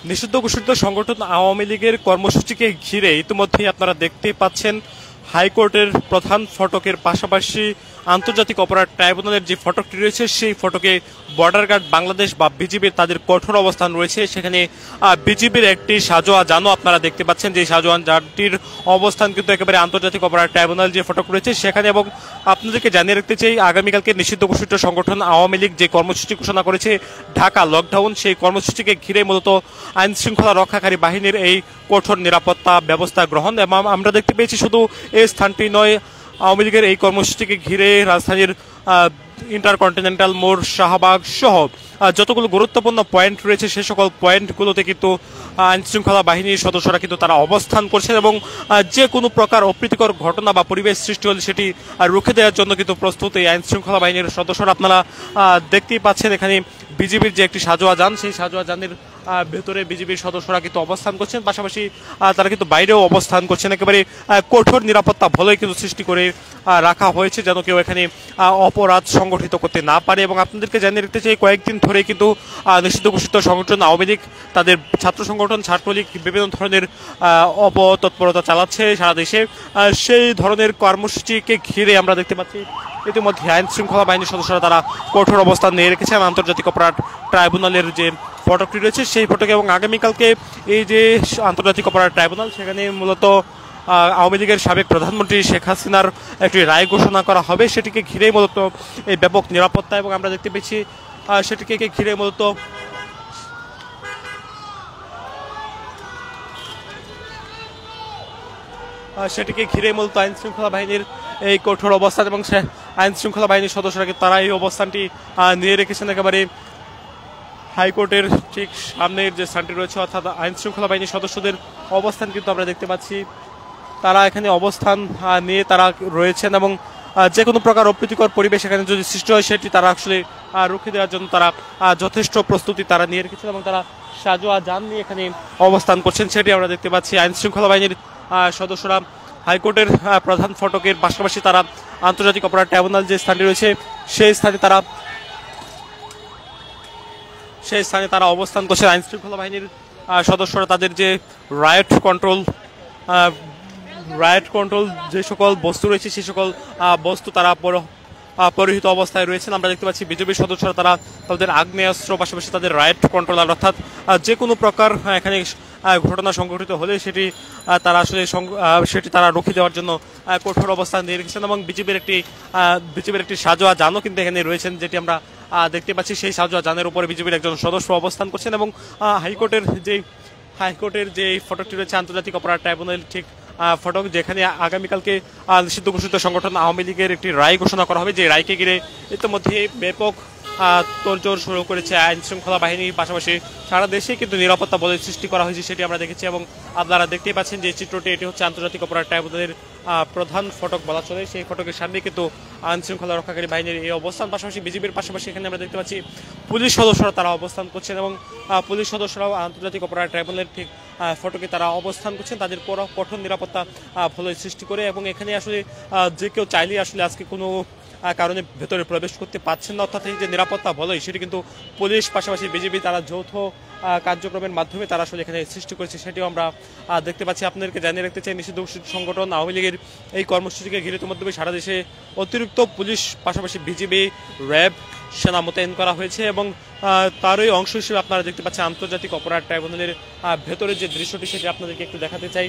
নিষিদ্ধ ঘোষিত সংগঠন আওয়ামী লীগের কর্মসূচিকে ঘিরে ইতিমধ্যেই আপনারা দেখতে পাচ্ছেন হাইকোর্টের প্রধান ফটকের পাশাপাশি আন্তর্জাতিক অপরাধ ট্রাইব্যুনালের যে ফটকটি রয়েছে সেই ফটকে বর্ডার গার্ড বাংলাদেশ বা বিজিবির তাদের কঠোর অবস্থান রয়েছে। সেখানে বিজিবির একটি সাজোয়া যানও আপনারা দেখতে পাচ্ছেন, যে সাজোয়ান যানটির অবস্থান কিন্তু একেবারে আন্তর্জাতিক অপরাধ ট্রাইব্যুনাল যে ফটক রয়েছে সেখানে। এবং আপনাদেরকে জানিয়ে রাখতে চাই, আগামীকালকে নিষিদ্ধ ঘোষিত সংগঠন আওয়ামী লীগ যে কর্মসূচি ঘোষণা করেছে ঢাকা লকডাউন, সেই কর্মসূচিকে ঘিরে মূলত আইন শৃঙ্খলা রক্ষাকারী বাহিনীর এই কঠোর নিরাপত্তা ব্যবস্থা গ্রহণ। এবং আমরা দেখতে পেয়েছি শুধু এই স্থানটি নয়, আওয়ামী লীগের এই কর্মসূচিকে ঘিরে রাজধানীর ইন্টারকন্টিনেন্টাল মোড়, শাহবাগ সহ যতগুলো গুরুত্বপূর্ণ পয়েন্ট রয়েছে সে সকল পয়েন্টগুলোতে কিন্তু আইন শৃঙ্খলা বাহিনীর সদস্যরা কিন্তু তারা অবস্থান করছেন এবং যে কোনো প্রকার অপ্রীতিকর ঘটনা বা পরিবেশ সৃষ্টি হলে সেটি রুখে দেওয়ার জন্য কিন্তু প্রস্তুত এই আইন শৃঙ্খলা বাহিনীর সদস্যরা। আপনারা দেখতেই পাচ্ছেন এখানে বিজিবির যে একটি সাজোয়া যান, সেই সাজোয়া যানের ভেতরে বিজিবির সদস্যরা কিন্তু অবস্থান করছেন, পাশাপাশি তারা কিন্তু বাইরেও অবস্থান করছেন। একেবারে কঠোর নিরাপত্তা ভলই কিন্তু সৃষ্টি করে রাখা হয়েছে যেন কেউ এখানে অপরাধ সংগঠিত করতে না পারে। এবং আপনাদেরকে জানিয়ে রাখতে চাই, কয়েকদিন ধরে কিন্তু নিষিদ্ধ ঘোষিত সংগঠন আওয়ামী লীগ তাদের ছাত্র সংগঠন ছাত্রলীগ বিভিন্ন ধরনের অপতৎপরতা চালাচ্ছে সারা দেশে। সেই ধরনের কর্মসূচিকে ঘিরে আমরা দেখতে পাচ্ছি ইতিমধ্যে আইন শৃঙ্খলা বাহিনীর সদস্যরা তারা কঠোর অবস্থান নিয়ে রেখেছেন আন্তর্জাতিক অপরাধ ট্রাইব্যুনালের যে ফটকটি রয়েছে সেই ফটকে। এবং আগামীকালকে এই যে আন্তর্জাতিক অপরাধ ট্রাইব্যুনাল, সেখানে মূলত আওয়ামী লীগের সাবেক প্রধানমন্ত্রী শেখ হাসিনার একটি রায় ঘোষণা করা হবে, সেটিকে ঘিরেই মূলত এই ব্যাপক নিরাপত্তা। এবং আমরা দেখতে পেয়েছি সেটিকে ঘিরে মূলত আইন শৃঙ্খলা বাহিনীর এই কঠোর অবস্থান এবং আইন শৃঙ্খলা বাহিনীর সদস্যরা তারা এই অবস্থানটি নিয়ে রেখেছেন একেবারে হাইকোর্টের ঠিক সামনের যে স্থানটি রয়েছে, অর্থাৎ আইন শৃঙ্খলা বাহিনীর সদস্যদের অবস্থান কিন্তু আমরা দেখতে পাচ্ছি। তারা এখানে অবস্থান নিয়ে তারা রয়েছেন এবং যে কোনো প্রকার অপ্রীতিকর পরিবেশ এখানে যদি সৃষ্টি হয় সেটি তারা আসলে রুখে দেওয়ার জন্য তারা যথেষ্ট প্রস্তুতি তারা নিয়ে রেখেছেন এবং তারা সাজোয়া যান নিয়ে এখানে অবস্থান করছেন, সেটি আমরা দেখতে পাচ্ছি। আইন শৃঙ্খলা বাহিনীর সদস্যরা হাইকোর্টের প্রধান ফটকের পাশাপাশি তারা আন্তর্জাতিক অপরাধ ট্রাইব্যুনাল যে স্থানটি রয়েছে সেই স্থানে তারা অবস্থান করছে। আইন শৃঙ্খলা বাহিনীর সদস্যরা তাদের যে রায়ট কন্ট্রোল যে সকল বস্তু রয়েছে সেই সকল বস্তু তারা পরিহিত অবস্থায় রয়েছেন। আমরা দেখতে পাচ্ছি বিজেপির সদস্যরা তারা তাদের আগ্নেয়াস্ত্র পাশাপাশি তাদের রাইট কন্ট্রোলার, অর্থাৎ যে কোনো প্রকার এখানে ঘটনা সংঘটিত হলে সেটি তারা রুখে দেওয়ার জন্য কঠোর অবস্থান নিয়ে রেখেছেন। এবং বিজেপির একটি সাজোয়া যানও কিন্তু এখানে রয়েছেন, যেটি আমরা দেখতে পাচ্ছি। সেই সাজোয়া যানের উপরে বিজেপির একজন সদস্য অবস্থান করছেন এবং হাইকোর্টের যে ফটকটি রয়েছে আন্তর্জাতিক অপরাধ ট্রাইব্যুনাল ঠিক ফটক, যেখানে আগামীকালকে নিষিদ্ধ ঘোষিত সংগঠন আওয়ামী লীগের একটি রায় ঘোষণা করা হবে, যে রায়কে ঘিরে ইতিমধ্যে ব্যাপক তোড়জোড় শুরু করেছে আইন শৃঙ্খলা বাহিনীর পাশাপাশি সারা দেশে কিন্তু নিরাপত্তা বলয় সৃষ্টি করা হয়েছে, সেটি আমরা দেখেছি। এবং আপনারা দেখতেই পাচ্ছেন যে চিত্রটি, এটি হচ্ছে আন্তর্জাতিক অপরাধ ট্রাইব্যুনালের প্রধান ফটক বলা চলে। সেই ফটকের সামনে কিন্তু আইন শৃঙ্খলা রক্ষাকারী বাহিনীর এই অবস্থান, পাশাপাশি বিজিবির পাশাপাশি এখানে আমরা দেখতে পাচ্ছি পুলিশ সদস্যরা তারা অবস্থান করছেন এবং পুলিশ সদস্যরাও আন্তর্জাতিক অপরাধ ট্রাইব্যুনালের ঠিক ফটকে তারা অবস্থান করছেন তাদের কঠোর নিরাপত্তা বলয় সৃষ্টি করে। এবং এখানে আসলে যে কেউ চাইলেই আসলে আজকে কোনো কারণে ভেতরে প্রবেশ করতে পারছেন না, অর্থাৎ এই যে নিরাপত্তা বলয় সেটি কিন্তু পুলিশ পাশাপাশি বিজেপি তারা যৌথ কার্যক্রমের মাধ্যমে তারা আসলে এখানে সৃষ্টি করেছে, সেটিও আমরা দেখতে পাচ্ছি। আপনাদেরকে জানিয়ে রাখতে চাই, নিষিদ্ধ ঘোষিত সংগঠন আওয়ামী লীগের এই কর্মসূচিকে ঘিরে ইতিমধ্যে সারা দেশে অতিরিক্ত পুলিশ পাশাপাশি বিজিবি, র্যাব, সেনা মোতায়েন করা হয়েছে। এবং তারই অংশ হিসেবে আপনারা দেখতে পাচ্ছেন আন্তর্জাতিক অপরাধ ট্রাইব্যুনালের ভেতরে যে দৃশ্যটি সেটি আপনাদেরকে একটু দেখাতে চাই।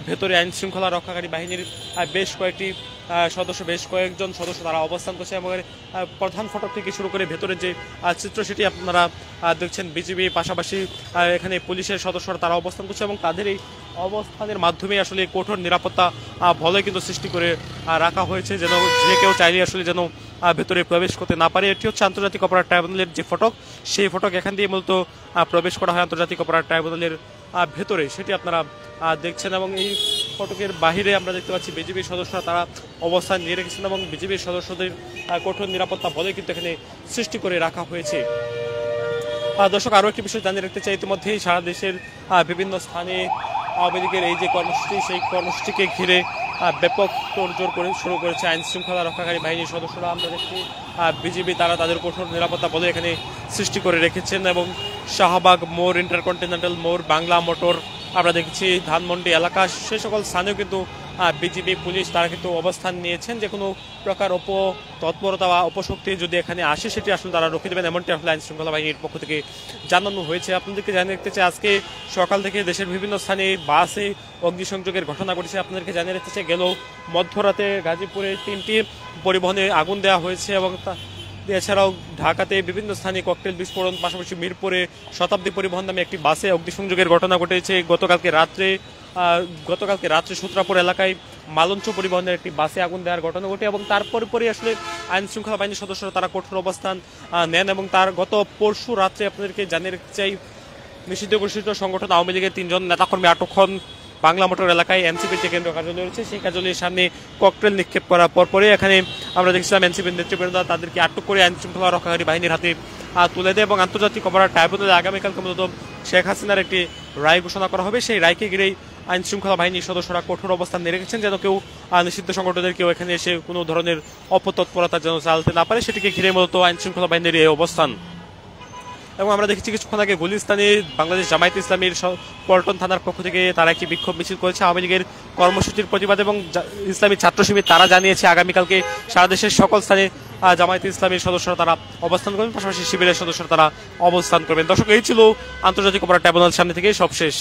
ভেতরে আইন শৃঙ্খলা রক্ষাকারী বাহিনীর বেশ কয়েকজন সদস্য তারা অবস্থান করছে এবং প্রধান ফটক থেকে শুরু করে ভেতরের যে চিত্র সেটি আপনারা দেখছেন। বিজিবি পাশাপাশি এখানে পুলিশের সদস্যরা তারা অবস্থান করছে এবং তাদের এই অবস্থানের মাধ্যমে আসলে কঠোর নিরাপত্তা বলয় কিন্তু সৃষ্টি করে রাখা হয়েছে, যেন যে কেউ চাইলে আসলে যেন ভেতরে প্রবেশ করতে না পারে। এটি হচ্ছে আন্তর্জাতিক অপরাধ ট্রাইব্যুনালের যে ফটক, সেই ফটক এখান দিয়ে মূলত প্রবেশ করা হয় আন্তর্জাতিক অপরাধ ট্রাইব্যুনালের ভেতরে, সেটি আপনারা দেখছেন। এবং এই ফটকের বাহিরে আমরা দেখতে পাচ্ছি বিজেপির সদস্যরা তারা অবস্থান নিয়ে রেখেছেন এবং বিজেপির সদস্যদের কঠোর নিরাপত্তা বলয় কিন্তু এখানে সৃষ্টি করে রাখা হয়েছে। দর্শক, আরও একটি বিষয় জানিয়ে রাখতে চাই, ইতিমধ্যেই সারা দেশের বিভিন্ন স্থানে আওয়ামী লীগের এই যে কর্মসূচি সেই কর্মসূচিকে ঘিরে ব্যাপক তোড়জোড় করে শুরু করেছে আইন শৃঙ্খলা রক্ষাকারী বাহিনীর সদস্যরা। আমরা দেখছি বিজিবি তারা তাদের কঠোর নিরাপত্তা বলে এখানে সৃষ্টি করে রেখেছেন এবং শাহবাগ মোড়, ইন্টারকন্টিনেন্টাল মোড়, বাংলা মোটর, আমরা দেখছি ধানমন্ডি এলাকা, সে সকল স্থানেও কিন্তু বিজিবি পুলিশ তারা কিন্তু অবস্থান নিয়েছেন। যে কোনো প্রকার তৎপরতা বা অপশক্তি যদি এখানে আসে সেটি আসলে তারা রুখে দেবেন, এমনটি আসলে আইন শৃঙ্খলা বাহিনীর পক্ষ থেকে জানানো হয়েছে। আপনাদেরকে জানিয়ে রাখতে চাই, আজকে সকাল থেকে দেশের বিভিন্ন স্থানে বাসে অগ্নিসংযোগের ঘটনা ঘটেছে। আপনাদেরকে জানিয়ে রাখতে চাই, গেল মধ্যরাতে গাজীপুরে 3টি পরিবহনে আগুন দেওয়া হয়েছে এবং এছাড়াও ঢাকাতে বিভিন্ন স্থানে ককটেল বিস্ফোরণ, পাশাপাশি মিরপুরে শতাব্দী পরিবহন নামে একটি বাসে অগ্নিসংযোগের ঘটনা ঘটেছে। গতকালকে রাত্রে সূত্রাপুর এলাকায় মালঞ্চ পরিবহনের একটি বাসে আগুন দেওয়ার ঘটনা ঘটে এবং তারপরে পরে আসলে আইন শৃঙ্খলা বাহিনীর সদস্যরা তারা কঠোর অবস্থান নেন এবং তার গত পরশু রাত্রে আপনাদেরকে জানিয়ে রাখতে চাই, নিষিদ্ধ ঘোষিত সংগঠন আওয়ামী লীগের 3 জন নেতাকর্মী আটক হন বাংলা মোটর এলাকায়। এনসিপির যে কেন্দ্রীয় কার্যালয় রয়েছে সেই কার্যালয়ের সামনে ককটেল নিক্ষেপ করার পরপরই এখানে আমরা দেখছিলাম এনসিপির নেতৃবৃন্দ তাদেরকে আটক করে আইন শৃঙ্খলা রক্ষাকারী বাহিনীর হাতে তুলে দেয় এবং আন্তর্জাতিক অপরাধ ট্রাইব্যুনালে আগামীকালকে মূলত শেখ হাসিনার একটি রায় ঘোষণা করা হবে। সেই রায়কে ঘিরেই আইন শৃঙ্খলা বাহিনীর সদস্যরা কঠোর অবস্থান নিয়ে রেখেছেন, যেন কেউ নিষিদ্ধ সংগঠনের কেউ এখানে এসে কোনো ধরনের অপতৎপরতা যেন চালাতে না পারে, সেটিকে ঘিরে মূলত আইন শৃঙ্খলা বাহিনীর এই অবস্থান। এবং আমরা দেখেছি কিছুক্ষণ আগে গুলিস্তানে বাংলাদেশ জামায়াতে ইসলামীর পল্টন থানার পক্ষ থেকে তারা একটি বিক্ষোভ মিছিল করেছে আওয়ামী লীগের কর্মসূচির প্রতিবাদ, এবং ইসলামী ছাত্র শিবির তারা জানিয়েছে আগামীকালকে সারা দেশের সকল স্থানে জামায়াতে ইসলামীর সদস্যরা তারা অবস্থান করবেন, পাশাপাশি শিবিরের সদস্যরা তারা অবস্থান করবেন। দর্শক, এই ছিল আন্তর্জাতিক অপরাধ ট্রাইব্যুনাল সামনে থেকে সবশেষ।